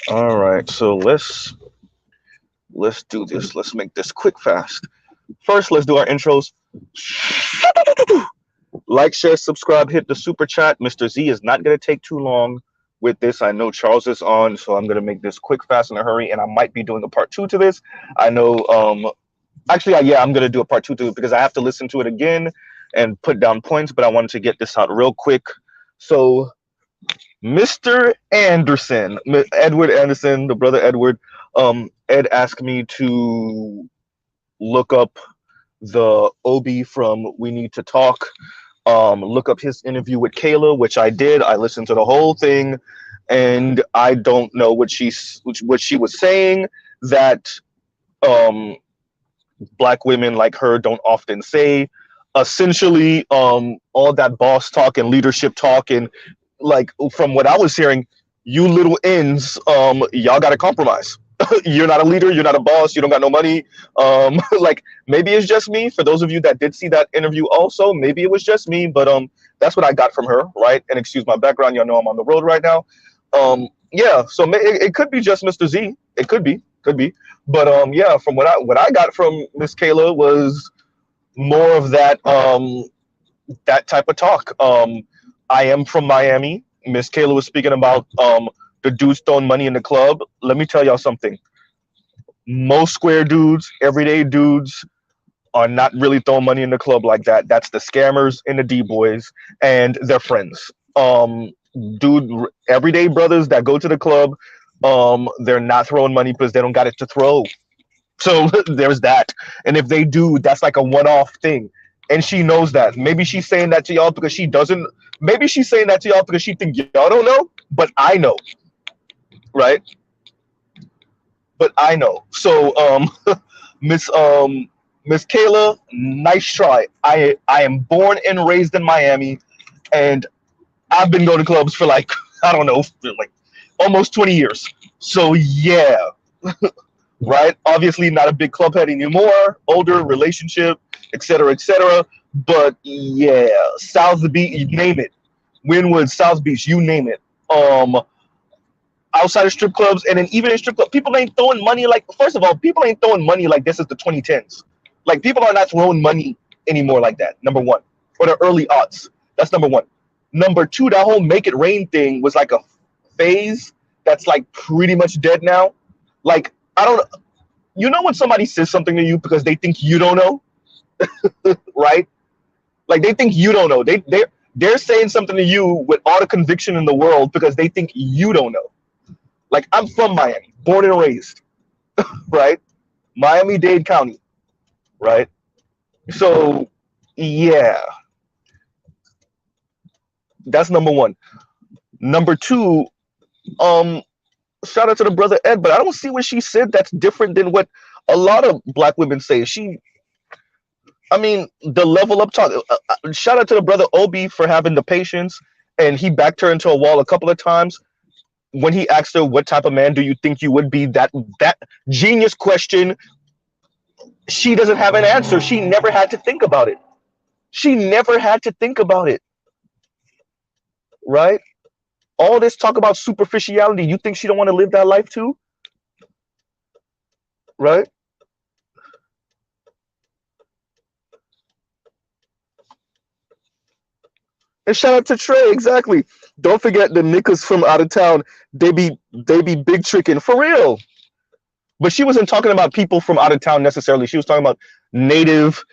All right, so let's do this. Let's make this quick, fast. First, let's do our intros. Like, share, subscribe, hit the super chat. Mr. Z is not going to take too long with this. I know Charles is on, so I'm going to make this quick, fast, in a hurry, and I might be doing a part two to this. I know, actually, yeah, I'm going to do a part two to it because I have to listen to it again and put down points, but I wanted to get this out real quick. So, Mr. Anderson, Edward Anderson, the brother Edward, Ed asked me to look up the Obi from We Need to Talk, look up his interview with Kayla, which I did. I listened to the whole thing, and I don't know what she was saying that um, black women like her don't often say. Essentially, all that boss talk and leadership talk, and like from what I was hearing, you little ends, y'all got to compromise. You're not a leader, you're not a boss, you don't got no money. Like maybe it's just me. For those of you that did see that interview, also maybe it was just me, but that's what I got from her, right? And excuse my background, y'all know I'm on the road right now. Yeah, so it could be just Mr. Z. It could be, but yeah, from what I got from Miss Kayla was more of that type of talk. I am from Miami. Miss Kayla was speaking about the dudes throwing money in the club. Let me tell y'all something. Most square dudes, everyday dudes, are not really throwing money in the club like that. That's the scammers and the D boys and their friends. Dude, everyday brothers that go to the club, they're not throwing money because they don't got it to throw. So there's that. And if they do, that's like a one-off thing. And she knows that. Maybe she's saying that to y'all because she doesn't. Maybe she's saying that to y'all because she think y'all don't know. But I know, right? But I know. So, Miss Miss Kayla, nice try. I am born and raised in Miami, and I've been going to clubs for like I don't know, for like almost 20 years. So yeah, right? Obviously, not a big club head anymore. Older relationship, etc., etc. But yeah, South Beach, you name it. Wynwood, South Beach, you name it. Outside of strip clubs, and then even in strip clubs, people ain't throwing money like. First of all, people ain't throwing money like this is the 2010s. Like people are not throwing money anymore like that. Number one, or the early aughts. That's number one. Number two, that whole make it rain thing was like a phase that's like pretty much dead now. Like I don't, you know, when somebody says something to you because they think you don't know, right? Like they think you don't know. They're saying something to you with all the conviction in the world because they think you don't know. Like I'm from Miami, born and raised, right? Miami-Dade County, right? So yeah, that's number one. Number two, um, shout out to the brother Ed, but I don't see what she said that's different than what a lot of black women say. I mean, the level up talk. Shout out to the brother Obi for having the patience, and he backed her into a wall a couple of times when he asked her, "What type of man do you think you would be?" That genius question. She doesn't have an answer. She never had to think about it. She never had to think about it, right? All this talk about superficiality. You think she don't want to live that life too, right? And shout out to Trey, exactly. Don't forget the niggas from out of town. They be big tricking for real. But she wasn't talking about people from out of town necessarily. She was talking about native,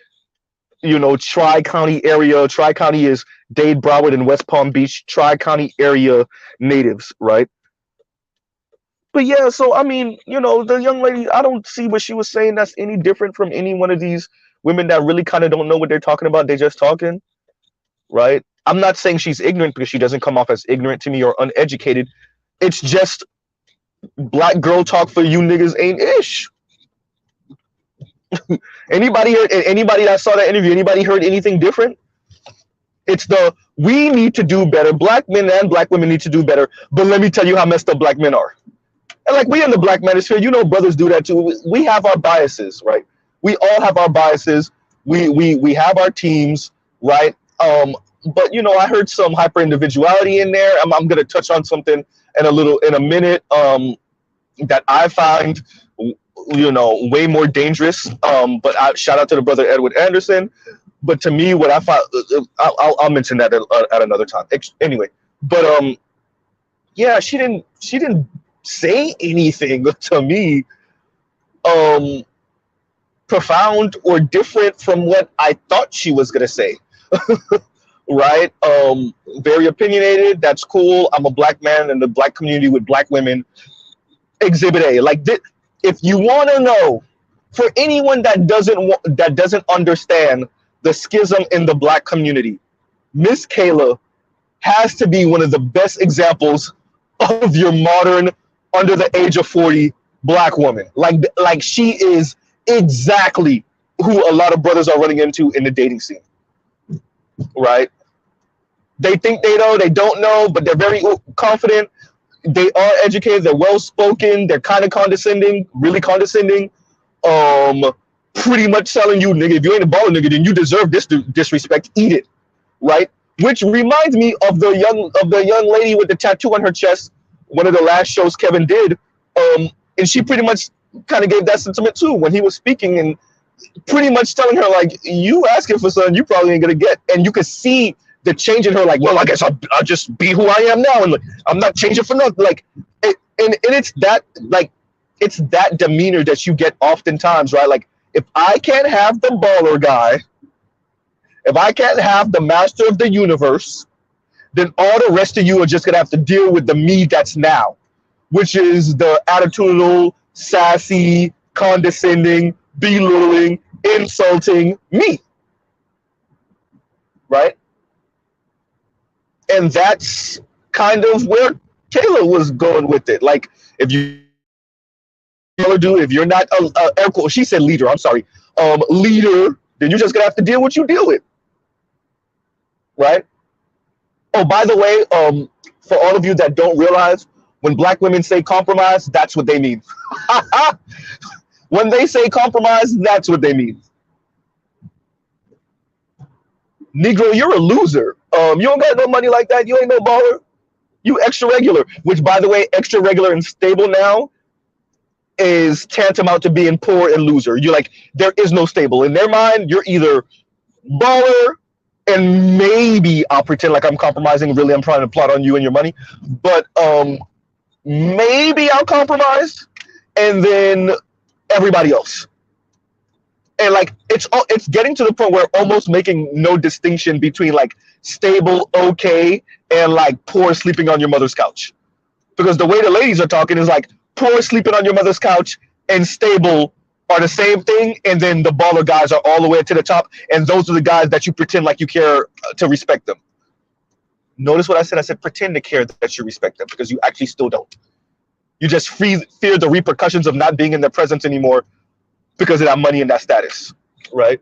Tri County area. Tri County is Dade, Broward, and West Palm Beach. Tri County area natives, right? But yeah, so I mean, the young lady, I don't see what she was saying that's any different from any one of these women that really kind of don't know what they're talking about. They're just talking, right? I'm not saying she's ignorant because she doesn't come off as ignorant to me or uneducated. It's just black girl talk for you niggas ain't ish. Anybody that saw that interview, anybody heard anything different? It's we need to do better. Black men and black women need to do better. But let me tell you how messed up black men are. And like we in the black manosphere, brothers do that too. We have our biases, right? We all have our biases. We have our teams, right? but you know, I heard some hyper individuality in there. I'm gonna touch on something in a minute that I find, you know, way more dangerous. But shout out to the brother Edward Anderson. But to me, what I find, I'll mention that at another time. Anyway, but yeah, she didn't say anything to me um profound or different from what I thought she was gonna say. Right? Very opinionated. That's cool. I'm a black man in the black community with black women. Exhibit A. Like, if you want to know, for anyone that doesn't understand the schism in the black community, Miss Kayla has to be one of the best examples of your modern, under the age of 40 black woman. Like she is exactly who a lot of brothers are running into in the dating scene. Right? They think they know, they don't know, but they're very confident. They are educated, they're well spoken, they're kind of condescending, really condescending. Pretty much telling you, nigga, if you ain't a baller, nigga, then you deserve this disrespect. Eat it, right? Which reminds me of the young lady with the tattoo on her chest. One of the last shows Kevin did, and she pretty much kind of gave that sentiment too when he was speaking, and pretty much telling her like, you asking for something you probably ain't gonna get, and you could see the change in her, like, well, I guess I'll just be who I am now, and like, I'm not changing for nothing. Like, and it's that, like, it's that demeanor that you get oftentimes, right? Like, if I can't have the baller guy, if I can't have the master of the universe, then all the rest of you are just gonna have to deal with the me that's now, which is the attitudinal, sassy, condescending, belittling, insulting me, right? And that's kind of where Kayla was going with it. Like, if you do, if you're not she said leader, I'm sorry, leader, then you're just gonna have to deal with what you deal with, right? Oh, by the way, for all of you that don't realize, when black women say compromise, that's what they mean. When they say compromise, that's what they mean. Negro, you're a loser. You don't got no money like that. You ain't no baller. You extra regular, which, by the way, extra regular and stable now is tantamount to being poor and loser. You're like, there is no stable. In their mind, you're either baller, and maybe I'll pretend like I'm compromising. Really, I'm trying to plot on you and your money. But maybe I'll compromise, and then everybody else. And like, it's getting to the point where almost making no distinction between like stable, okay, and like poor sleeping on your mother's couch. Because the way the ladies are talking is like poor sleeping on your mother's couch and stable are the same thing, and then the baller guys are all the way to the top, and those are the guys that you pretend like you care to respect them. Notice what I said? I said pretend to care that you respect them, because you actually still don't. You just fear the repercussions of not being in their presence anymore because of that money and that status, right?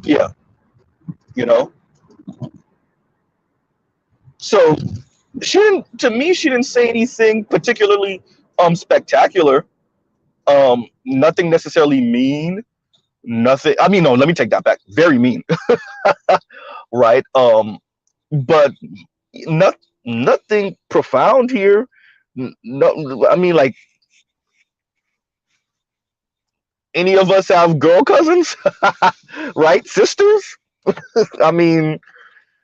Yeah, you know. So to me, she didn't say anything particularly spectacular. Nothing necessarily mean. Nothing. I mean, no. Let me take that back. Very mean, right? But nothing profound here. No, I mean, like, any of us have girl cousins, right? Sisters. I mean,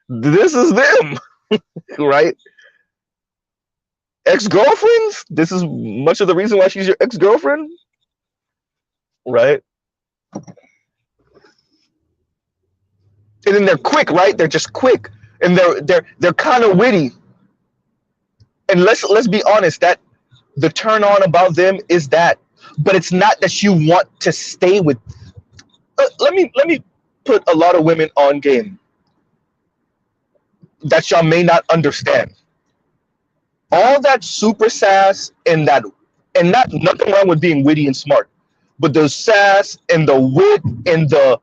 this is them, right? Ex-girlfriends. This is much of the reason why she's your ex-girlfriend, right? And then they're quick, right? They're just quick, and they're kind of witty. And let's be honest, that the turn on about them is that, but it's not that you want to stay with. Let me put a lot of women on game that y'all may not understand. All that super sass and nothing wrong with being witty and smart, but the sass and the wit and the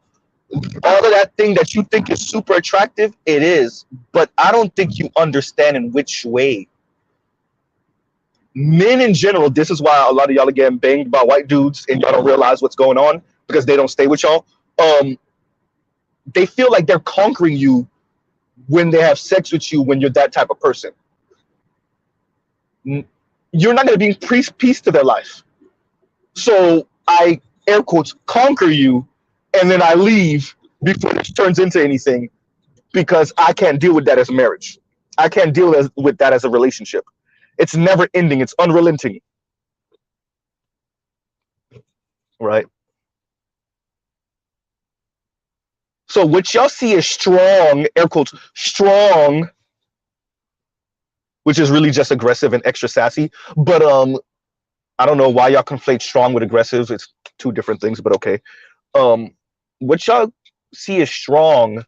all of that thing that you think is super attractive, it is, but I don't think you understand in which way. Men in general, this is why a lot of y'all are getting banged by white dudes and y'all don't realize what's going on, because they don't stay with y'all. They feel like they're conquering you when they have sex with you when you're that type of person. You're not going to bring peace to their life. So I, air quotes, conquer you, and then I leave before it turns into anything because I can't deal with that as a marriage. I can't deal with that as a relationship. It's never ending. It's unrelenting. Right? So what y'all see is strong, air quotes, strong, which is really just aggressive and extra sassy. But I don't know why y'all conflate strong with aggressive. It's two different things, but okay. What y'all see as strong,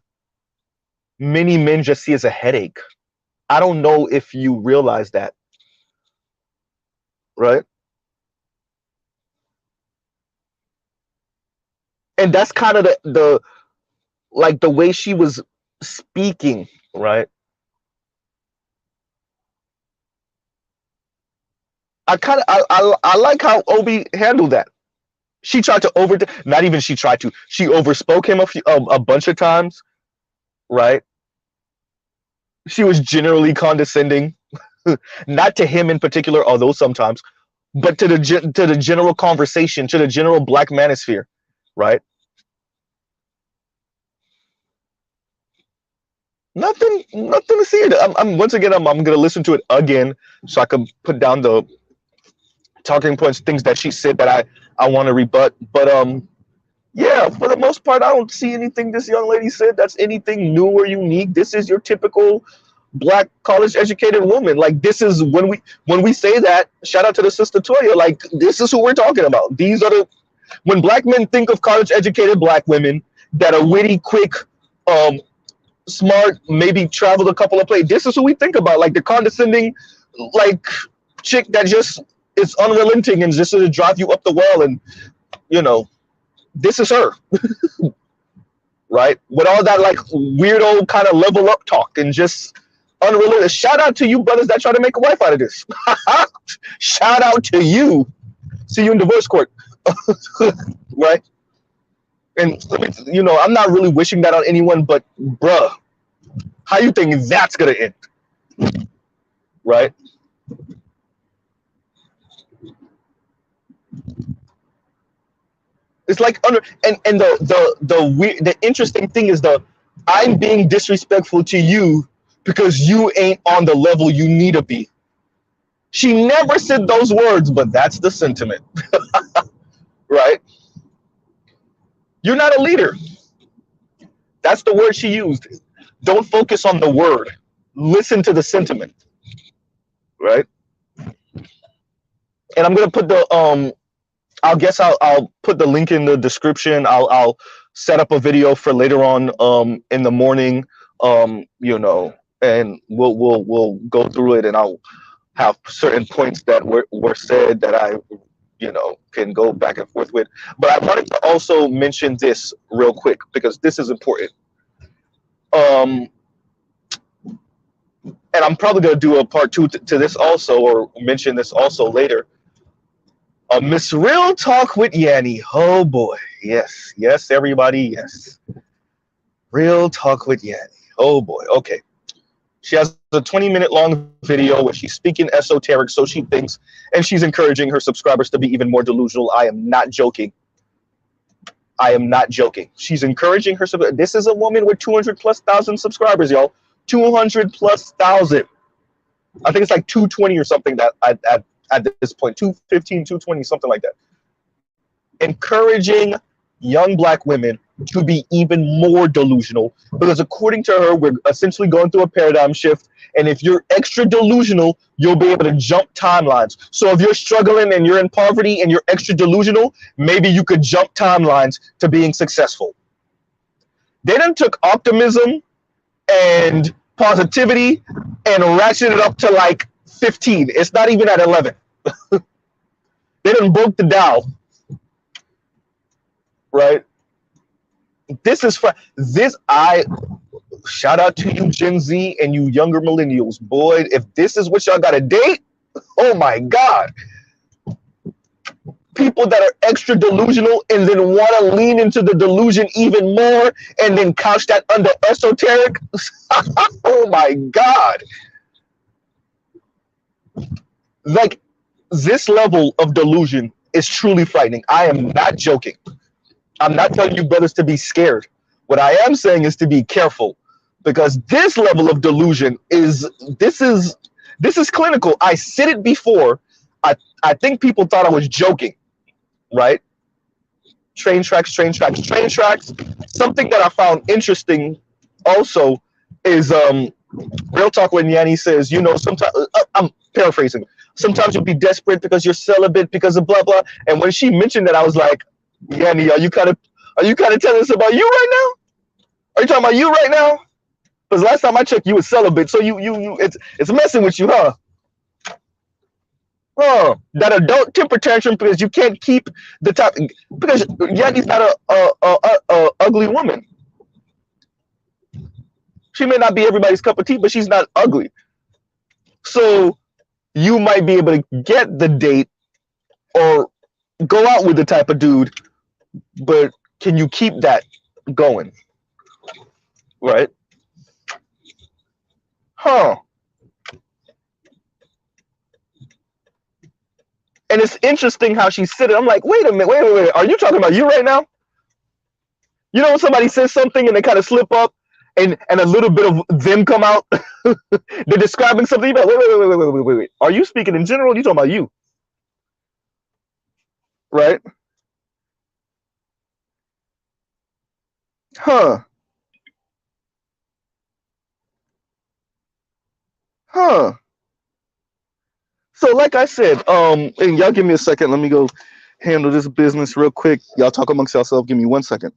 many men just see as a headache. I don't know if you realize that, right? And that's kind of the like the way she was speaking, right? I like how Obi handled that. She tried to not even she tried to. She overspoke him a bunch of times, right? She was generally condescending, not to him in particular, although sometimes, but to the general conversation, to the general black manosphere, right? Nothing to see it. I'm once again I'm gonna listen to it again so I can put down the talking points, things that she said that I want to rebut. But yeah, for the most part, I don't see anything this young lady said that's anything new or unique. This is your typical black college educated woman. Like this is when we say that, shout out to the sister Toya, like this is who we're talking about. These are when black men think of college educated black women that are witty, quick, smart, maybe traveled a couple of places. This is who we think about, like the condescending, like chick that just is unrelenting and just to drive you up the wall, and this is her, right? With all that like weirdo kind of level up talk and just unrelenting. Shout out to you brothers that try to make a wife out of this. Shout out to you. See you in divorce court, right? And I'm not really wishing that on anyone, but bruh, how you think that's gonna end, right? It's like and the interesting thing is I'm being disrespectful to you because you ain't on the level you need to be. She never said those words, but that's the sentiment, right? You're not a leader. That's the word she used. Don't focus on the word. Listen to the sentiment, right? And I'm gonna put the I'll put the link in the description. I'll set up a video for later on in the morning, and we'll go through it, and I'll have certain points that were said that I can go back and forth with. But I wanted to also mention this real quick because this is important. And I'm probably going to do a part 2 to this also, or mention this also later. Miss Real Talk with Yanny. Oh boy. Yes, everybody. Yes. Real Talk with Yanny. Oh boy. Okay. She has a 20-minute long video where she's speaking esoteric, so she thinks, and she's encouraging her subscribers to be even more delusional. I am not joking. She's encouraging her. This is a woman with 200,000+ subscribers, y'all. 200,000+. I think it's like 220 or something that at this point, 215, 220, something like that. Encouraging young black women to be even more delusional because according to her, we're essentially going through a paradigm shift. And if you're extra delusional, you'll be able to jump timelines. So if you're struggling and you're in poverty and you're extra delusional, maybe you could jump timelines to being successful. They done took optimism and positivity and ratcheted it up to like 15. It's not even at 11. They done broke the Dow, right? This is for this. Shout out to you Gen Z and you younger millennials. Boy, if this is what y'all got to date, oh my God. people that are extra delusional and then want to lean into the delusion even more and then couch that under esoteric. Oh my God. Like, this level of delusion is truly frightening. I am not joking. I'm not telling you brothers to be scared. What I am saying is to be careful, because this level of delusion is clinical. I said it before. I think people thought I was joking, right? Train tracks, train tracks, train tracks. Something that I found interesting also is real talk when Yanny says, you know, sometimes I'm paraphrasing. Sometimes you'll be desperate because you're celibate because of blah blah. And when she mentioned that, I was like, Yanny, are you kind of telling us about you right now? Are you talking about you right now? Because last time I checked, you were celibate, so you it's messing with you, huh? Huh? That adult temper tantrum because you can't keep the top, because Yanny's not a ugly woman. She may not be everybody's cup of tea, but she's not ugly. So you might be able to get the date or go out with the type of dude, but can you keep that going? Right? Huh. And it's interesting how she said it. I'm like, wait a minute, wait. Are you talking about you right now? You know when somebody says something and they kind of slip up and a little bit of them come out? They're describing something. You're like, wait. Are you speaking in general? Or are you talking about you? Right? Huh. Huh. So like I said, and y'all give me a second. Let me go handle this business real quick. Y'all talk amongst yourselves. Give me 1 second.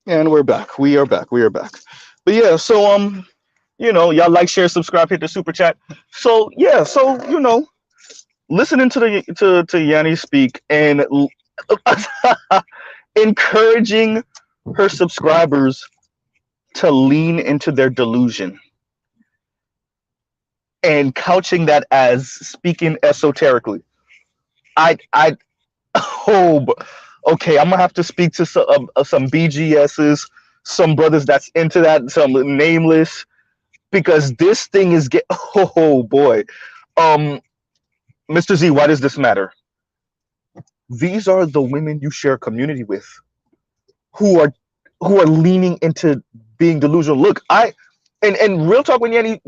And we're back. We are back. We are back. But yeah, so you know, y'all like, share, subscribe, hit the super chat. So yeah, so you know, listening to to Yanni speak and encouraging her subscribers to lean into their delusion and couching that as speaking esoterically. I oh, okay, I'm gonna have to speak to some BGSs, some brothers that's into that, some nameless, because this thing is get. Oh boy, um, Mr. Z, why does this matter? These are the women you share community with, who are leaning into being delusional. Look, and real talk, when Yanni,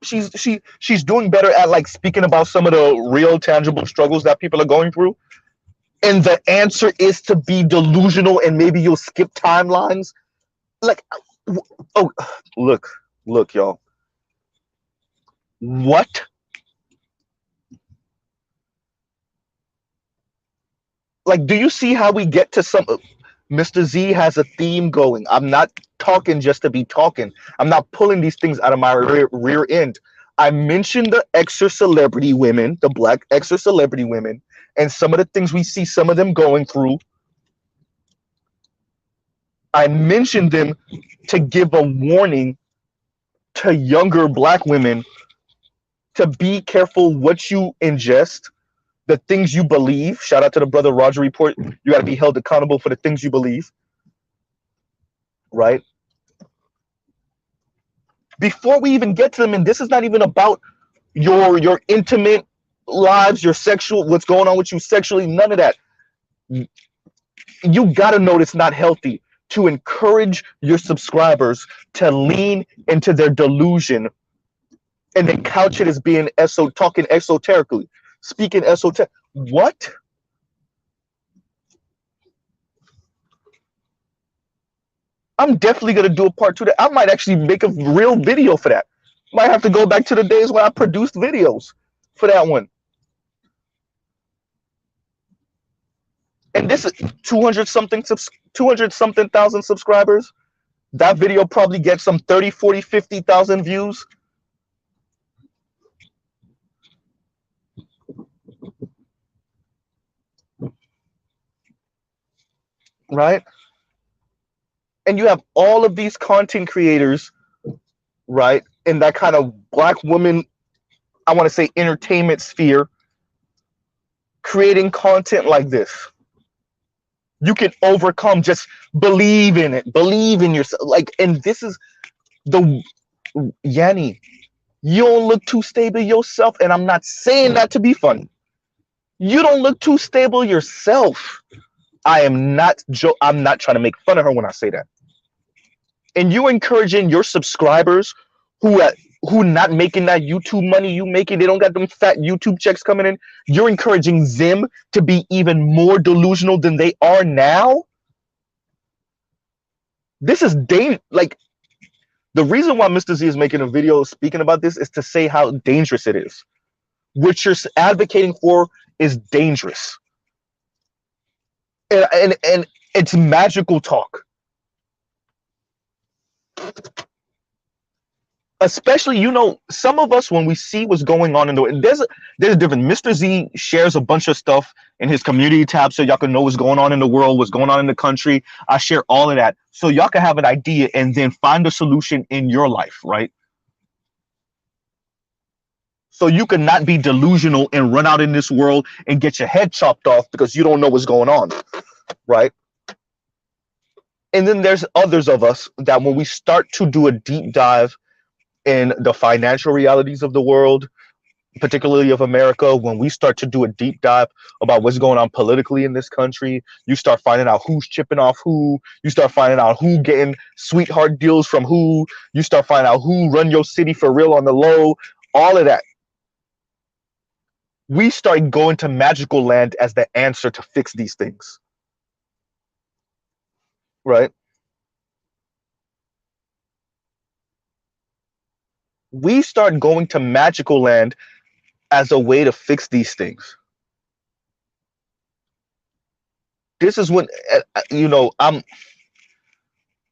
she's doing better at like speaking about some of the real tangible struggles that people are going through. And the answer is to be delusional, and maybe you'll skip timelines. Like, oh, look, y'all. What? Like, do you see how we get to some? Mr. Z has a theme going. I'm not talking just to be talking. I'm not pulling these things out of my rear end. I mentioned the extra celebrity women, the black extra celebrity women, and some of the things we see some of them going through. I mentioned them to give a warning to younger black women to be careful what you ingest, the things you believe. Shout out to the brother Roger Report. You got to be held accountable for the things you believe, right? Before we even get to them, and this is not even about your intimate lives, your sexual, what's going on with you sexually, none of that. You got to know it's not healthy to encourage your subscribers to lean into their delusion and then couch it as being talking esoterically, speaking esoteric. What? I'm definitely gonna do a part two. That I might actually make a real video for that. Might have to go back to the days when I produced videos for that one. And this is 200 something thousand subscribers. That video probably gets some 30, 40, 50,000 views. Right? And you have all of these content creators, right, in that kind of black woman, I want to say entertainment sphere, creating content like this. You can overcome, just believe in it, believe in yourself. Like, and this is the Yanny, you don't look too stable yourself, and I'm not saying that to be funny. You don't look too stable yourself. I'm not trying to make fun of her when I say that. And you encouraging your subscribers who not making that YouTube money you making, they don't got them fat YouTube checks coming in. You're encouraging them to be even more delusional than they are now. This is dangerous. Like, the reason why Mr. Z is making a video speaking about this is to say how dangerous it is. What you're advocating for is dangerous. And it's magical talk. Especially, you know, some of us, when we see what's going on in the, there's a different. Mr. Z shares a bunch of stuff in his community tab so y'all can know what's going on in the world, what's going on in the country. I share all of that so y'all can have an idea and then find a solution in your life, right? So you can not be delusional and run out in this world and get your head chopped off because you don't know what's going on, right? And then there's others of us that when we start to do a deep dive in the financial realities of the world, particularly of America, when we start to do a deep dive about what's going on politically in this country, you start finding out who's chipping off who, you start finding out who getting sweetheart deals from who, you start finding out who run your city for real on the low, all of that. We start going to magical land as the answer to fix these things, right? We start going to magical land as a way to fix these things. This is when, you know, I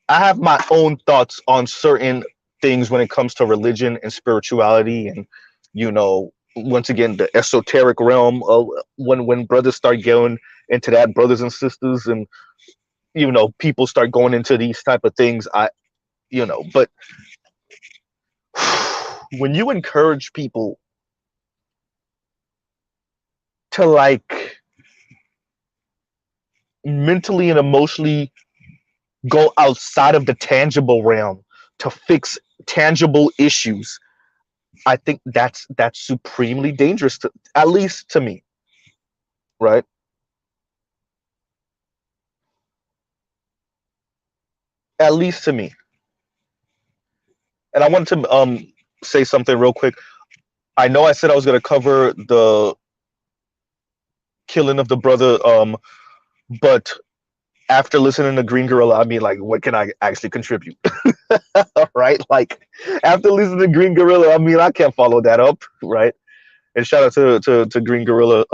have my own thoughts on certain things when it comes to religion and spirituality, and, you know, once again, the esoteric realm of when brothers start going into that, brothers and sisters, and, you know, people start going into these type of things, you know, but when you encourage people to, like, mentally and emotionally go outside of the tangible realm to fix tangible issues, I think that's supremely dangerous, at least to me, right? At least to me. And I wanted to say something real quick. I know I said I was going to cover the killing of the brother, but after listening to Green Gorilla, I mean, like, what can I actually contribute? Right? Like, after listening to Green Gorilla, I mean, I can't follow that up, right? And shout out to Green Gorilla.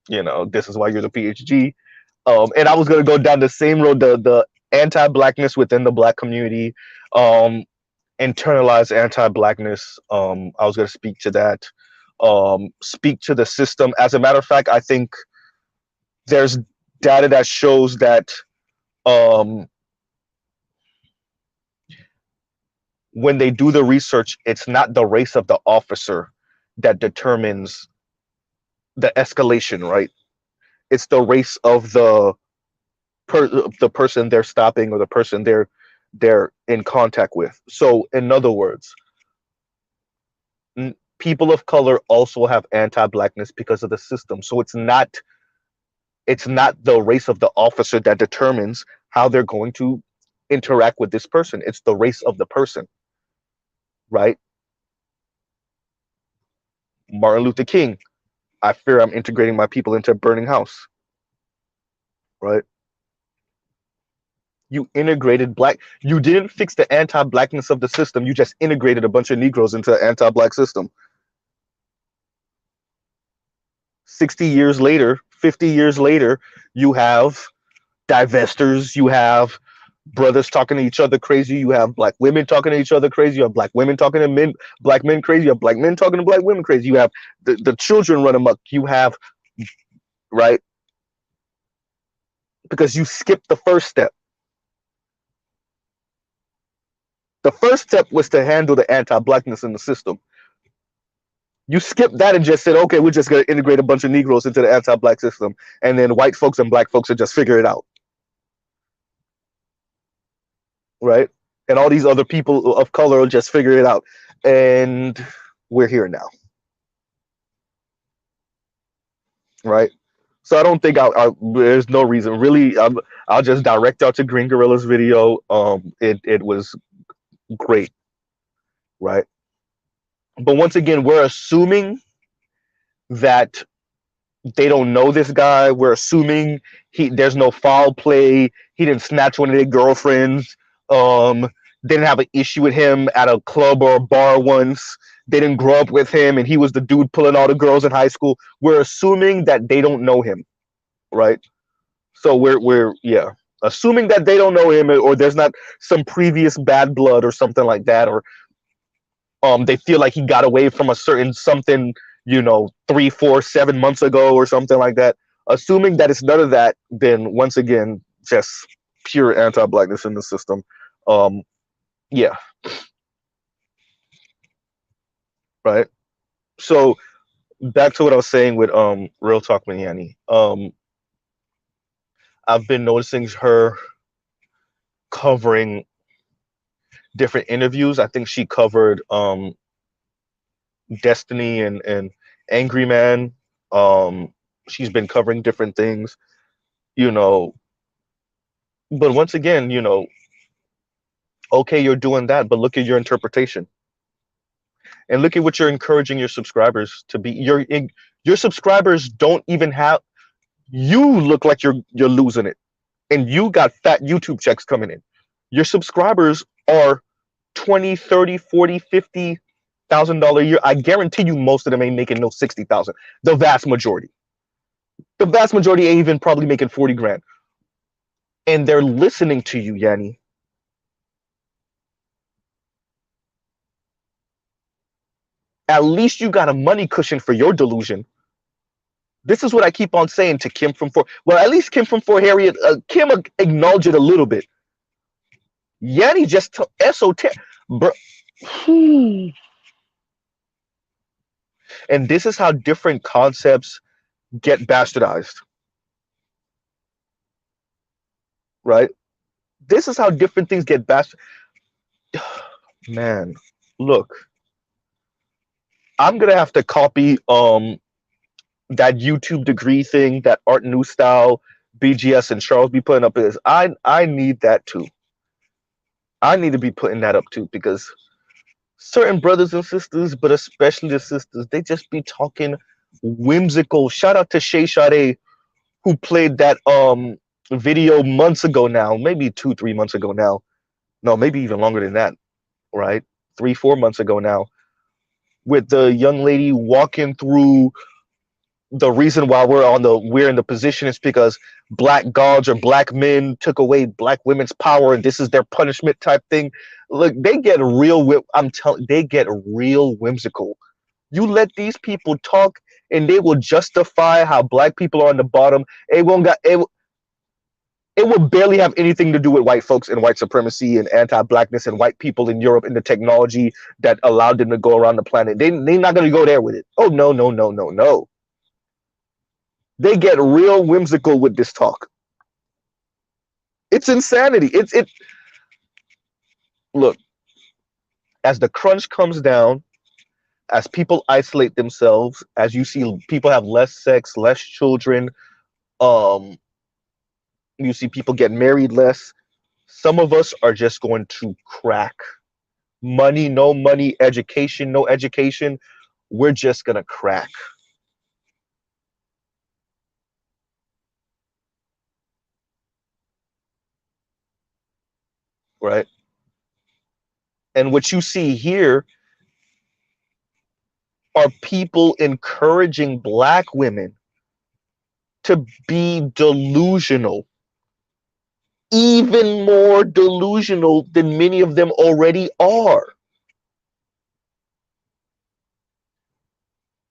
You know, this is why you're the PhD. And I was gonna go down the same road, the anti-blackness within the black community. internalized anti-blackness. I was going to speak to that. Speak to the system. As a matter of fact, I think there's data that shows that um, when they do the research, it's not the race of the officer that determines the escalation, right? It's the race of the person they're stopping or the person they're in contact with. So, in other words, people of color also have anti-blackness because of the system. So it's not the race of the officer that determines how they're going to interact with this person. It's the race of the person, right? Martin Luther King, I fear I'm integrating my people into a burning house, right? You integrated black. You didn't fix the anti-blackness of the system. You just integrated a bunch of Negroes into an anti-black system. 60 years later, 50 years later, you have divestors, you have brothers talking to each other crazy, you have black women talking to each other crazy, you have black women talking to men, black men crazy, you have black men talking to black women crazy, you have the children run amok, you have, right? Because you skipped the first step. The first step was to handle the anti-blackness in the system. You skipped that and just said, okay, we're just going to integrate a bunch of Negroes into the anti-black system, and then white folks and black folks will just figure it out, right? And all these other people of color will just figure it out. And we're here now, right? So I don't think there's no reason. Really, I'll just direct out to Green Gorilla's video. It was great, right? But once again, we're assuming that they don't know this guy. We're assuming there's no foul play. He didn't snatch one of their girlfriends. They didn't have an issue with him at a club or a bar once. They didn't grow up with him, and he was the dude pulling all the girls in high school. We're assuming that they don't know him, right? So we're yeah, assuming that they don't know him, or there's not some previous bad blood or something like that, or they feel like he got away from a certain something, 3, 4, 7 months ago or something like that. Assuming that it's none of that, then once again, just pure anti-blackness in the system. Yeah, right. So back to what I was saying with Real Talk with Yanny. I've been noticing her covering different interviews. I think she covered Destiny and Angry Man. She's been covering different things, you know. But once again, okay, you're doing that, but look at your interpretation, and look at what you're encouraging your subscribers to be. Your subscribers don't even have. You look like you're losing it, and you got fat YouTube checks coming in. Your subscribers are 20, 30, 40, 50,000 a year. I guarantee you most of them ain't making no 60,000. The vast majority. The vast majority ain't even probably making 40 grand. And they're listening to you, Yanny. At least you got a money cushion for your delusion. This is what I keep on saying to Kim from Fort. Well, at least Kim from Fort Harriet, Kim acknowledged it a little bit. Yanny just esoteric, bro. And this is how different concepts get bastardized, right? This is how different things get bastardized. Man, look, I'm gonna have to copy that YouTube degree thing that Art New Style, BGS, and Charles be putting up. Is I need that too. I need to be putting that up too, because certain brothers and sisters, but especially the sisters, they just be talking whimsical. Shout out to Shay Sade, who played that video months ago now, maybe 2, 3 months ago now. No, maybe even longer than that, right? 3, 4 months ago now, with the young lady walking through the reason why we're in the position is because black gods or black men took away black women's power and this is their punishment type thing. Look, I'm telling, they get real whimsical. You let these people talk and they will justify how black people are on the bottom. It will barely have anything to do with white folks and white supremacy and anti-blackness and white people in Europe and the technology that allowed them to go around the planet. They're not going to go there with it. Oh, no, no, no, no, no. They get real whimsical with this talk. It's insanity. Look, as the crunch comes down, as people isolate themselves, as you see people have less sex, less children, um, you see people get married less, some of us are just going to crack. Money, education, no education. We're just gonna crack. Right? And what you see here are people encouraging black women to be delusional, even more delusional than many of them already are.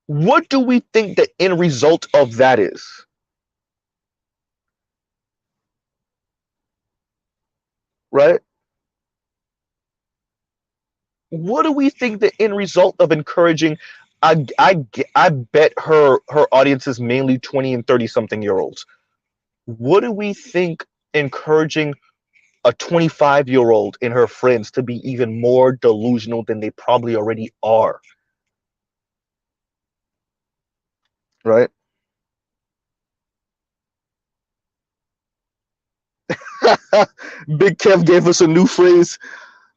What do we think the end result of that is? Right? What do we think the end result of encouraging? I bet her audience is mainly 20 and 30 something year olds. What do we think encouraging a 25-year-old and her friends to be even more delusional than they probably already are? Right? Big Kev gave us a new phrase,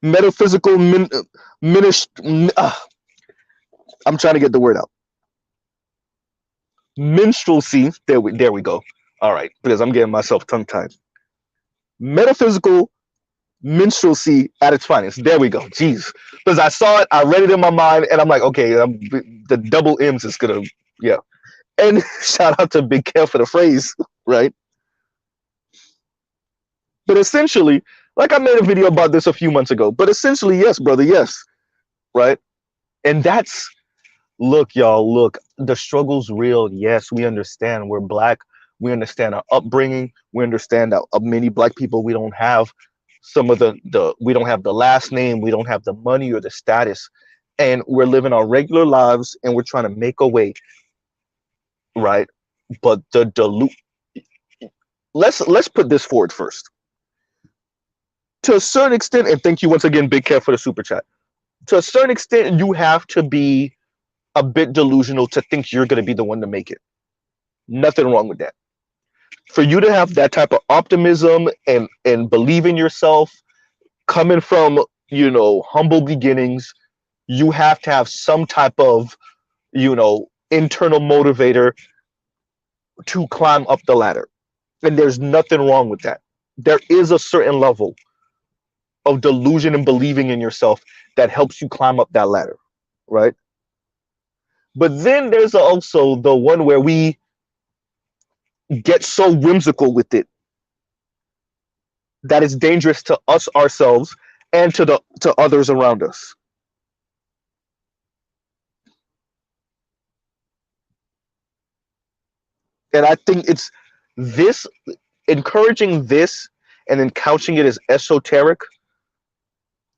metaphysical I'm trying to get the word out. Minstrelsy. There we go. All right, because I'm getting myself tongue tied. Metaphysical minstrelsy at its finest. There we go. Jeez, because I saw it, I read it in my mind, and I'm like, okay, the double M's is gonna, yeah. And shout out to Big Kev for the phrase, right? But essentially, like I made a video about this a few months ago. But essentially, yes, brother, yes, right. And that's look, y'all, look, the struggle's real. Yes, we understand. We're black. We understand our upbringing. We understand that many black people, we don't have some of the we don't have the last name, we don't have the money or the status, and we're living our regular lives and we're trying to make a way, right? But the dilute let's put this forward first. To a certain extent, and thank you once again, Big Kev, for the super chat. To a certain extent, you have to be a bit delusional to think you're going to be the one to make it. Nothing wrong with that. For you to have that type of optimism and believe in yourself, coming from humble beginnings, you have to have some type of internal motivator to climb up the ladder. And there's nothing wrong with that. There is a certain level of delusion and believing in yourself that helps you climb up that ladder, right? But then there's also the one where we get so whimsical with it that it's dangerous to us ourselves and to others around us. And I think it's this encouraging this and then couching it as esoteric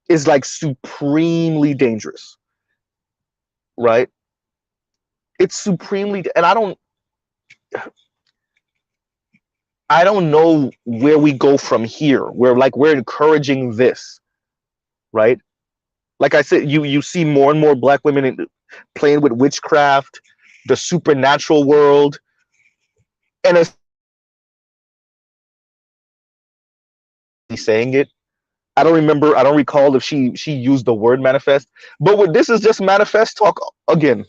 is like supremely dangerous, right? It's supremely, and I don't know where we go from here. We're encouraging this, right? Like I said, you see more and more black women playing with witchcraft, the supernatural world, and it's saying it. I don't recall if she used the word manifest, but this is just manifest talk again,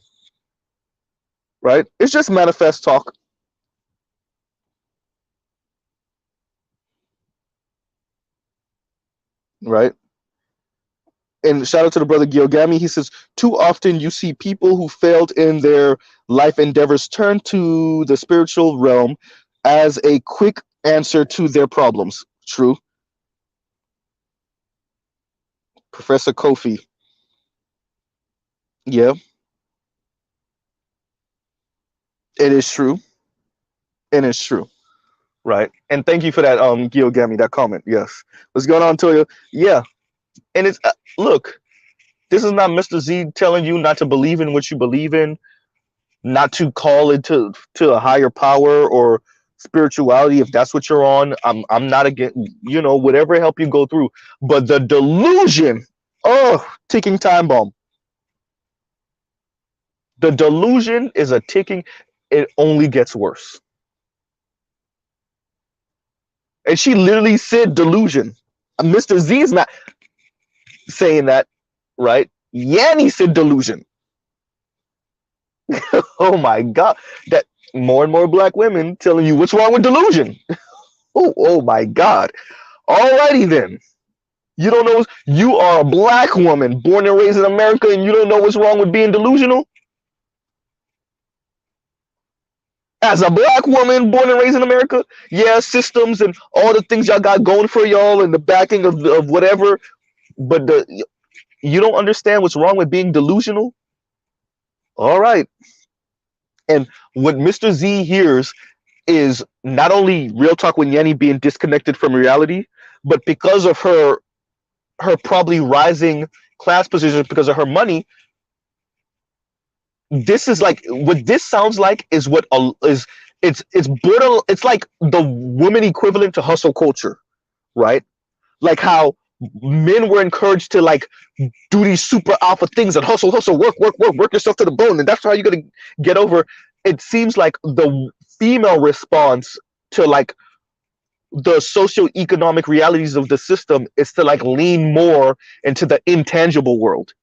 right? It's just manifest talk, right? And shout out to the brother Gilgami. He says, too often you see people who failed in their life endeavors turn to the spiritual realm as a quick answer to their problems. True. Professor Kofi. Yeah, it is true. It is true. Right. And thank you for that, Gilgami, that comment. Yes. What's going on, Toyo? Yeah. And it's, look, this is not Mr. Z telling you not to believe in what you believe in, not to call it to a higher power or spirituality if that's what you're on. I'm not against, whatever help you go through. But the delusion, oh, ticking time bomb. The delusion is a ticking, it only gets worse. And she literally said delusion. Mr. Z is not saying that, right? Yanny said delusion. Oh my God. That more and more black women telling you what's wrong with delusion. Oh my God. Alrighty then. You don't know, you are a black woman born and raised in America and you don't know what's wrong with being delusional? As a black woman born and raised in America, yeah, systems and all the things y'all got going for y'all and the backing of whatever, but you don't understand what's wrong with being delusional? All right. And what Mr. Z hears is not only Real Talk with Yanny being disconnected from reality, but because of her probably rising class position because of her money, this is like what this sounds like is what is it's brutal. It's like the woman equivalent to hustle culture, right? Like how men were encouraged to like do these super alpha things and hustle, work yourself to the bone, and that's how you're gonna get over. It seems like the female response to like the socioeconomic realities of the system is to like lean more into the intangible world,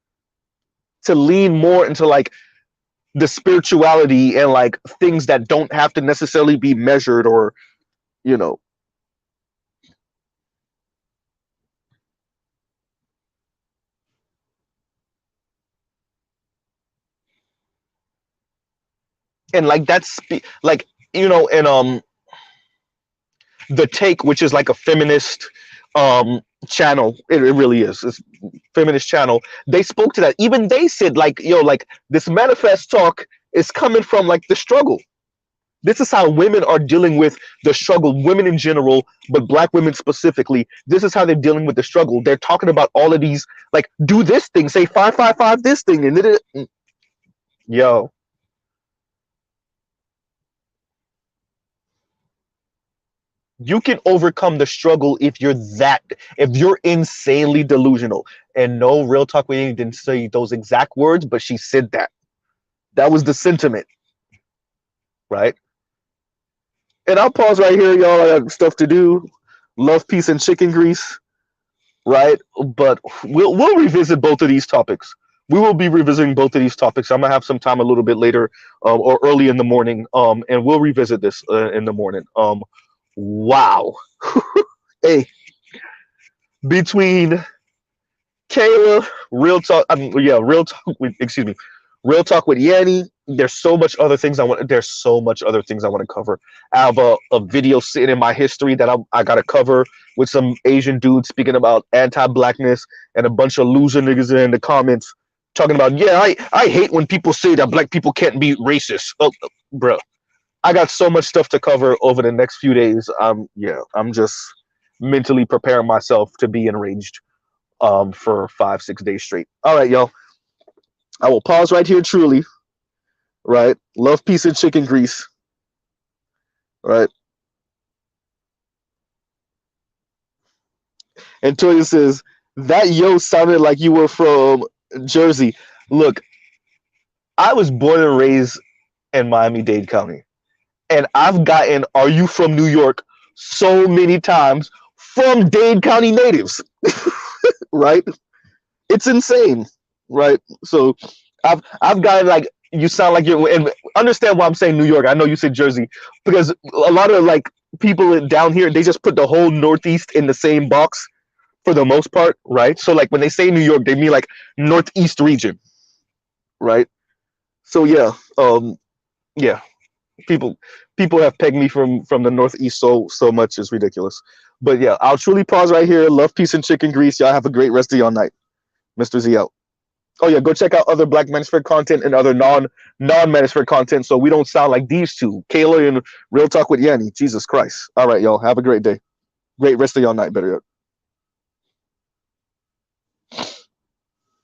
to lean more into like the spirituality and like things that don't have to necessarily be measured or, you know. And like that's like, and the Take, which is like a feminist channel, it really is, it's feminist channel, they spoke to that. Even they said like, like this manifest talk is coming from like the struggle. This is how women are dealing with the struggle, women in general, but black women specifically. This is how they're dealing with the struggle. They're talking about all of these, like, do this thing, say 555 this thing, and then yo. You can overcome the struggle if you're insanely delusional. And no, Real Talk, we didn't say those exact words, but she said that. That was the sentiment, right? And I'll pause right here, y'all. I got stuff to do. Love, peace, and chicken grease, right? But we'll revisit both of these topics. We will be revisiting both of these topics. I'm gonna have some time a little bit later, or early in the morning, and we'll revisit this in the morning. Wow. Hey, between Kayla, Real Talk with, excuse me, Real Talk with Yanny. There's so much other things I want. There's so much other things I want to cover. I have a video sitting in my history that I got to cover with some Asian dudes speaking about anti-blackness and a bunch of loser niggas in the comments talking about, yeah, I hate when people say that black people can't be racist. Oh, bro, I got so much stuff to cover over the next few days. I'm just mentally preparing myself to be enraged for 5-6 days straight. All right, y'all. I will pause right here truly. Right? Love, peace, and chicken grease. Right? And Toya says, that yo sounded like you were from Jersey. Look, I was born and raised in Miami-Dade County. And I've gotten, are you from New York, so many times from Dade County natives. Right? It's insane. Right? So I've gotten like, you sound like you're, and understand why I'm saying New York. I know you said Jersey, because a lot of like people down here, they just put the whole Northeast in the same box. for the most part, right? So like when they say New York, they mean like Northeast region, right? So yeah, yeah, people people have pegged me from the Northeast so much, it's ridiculous. But yeah, I'll truly pause right here. Love, peace, and chicken grease. Y'all have a great rest of your night. Mr. Z out. Oh yeah, go check out other Black Manosphere content and other non Manosphere content, so we don't sound like these two, Kayla and Real Talk with Yanny. Jesus Christ. All right, y'all. Have a great day. Great rest of y'all night. Better yet.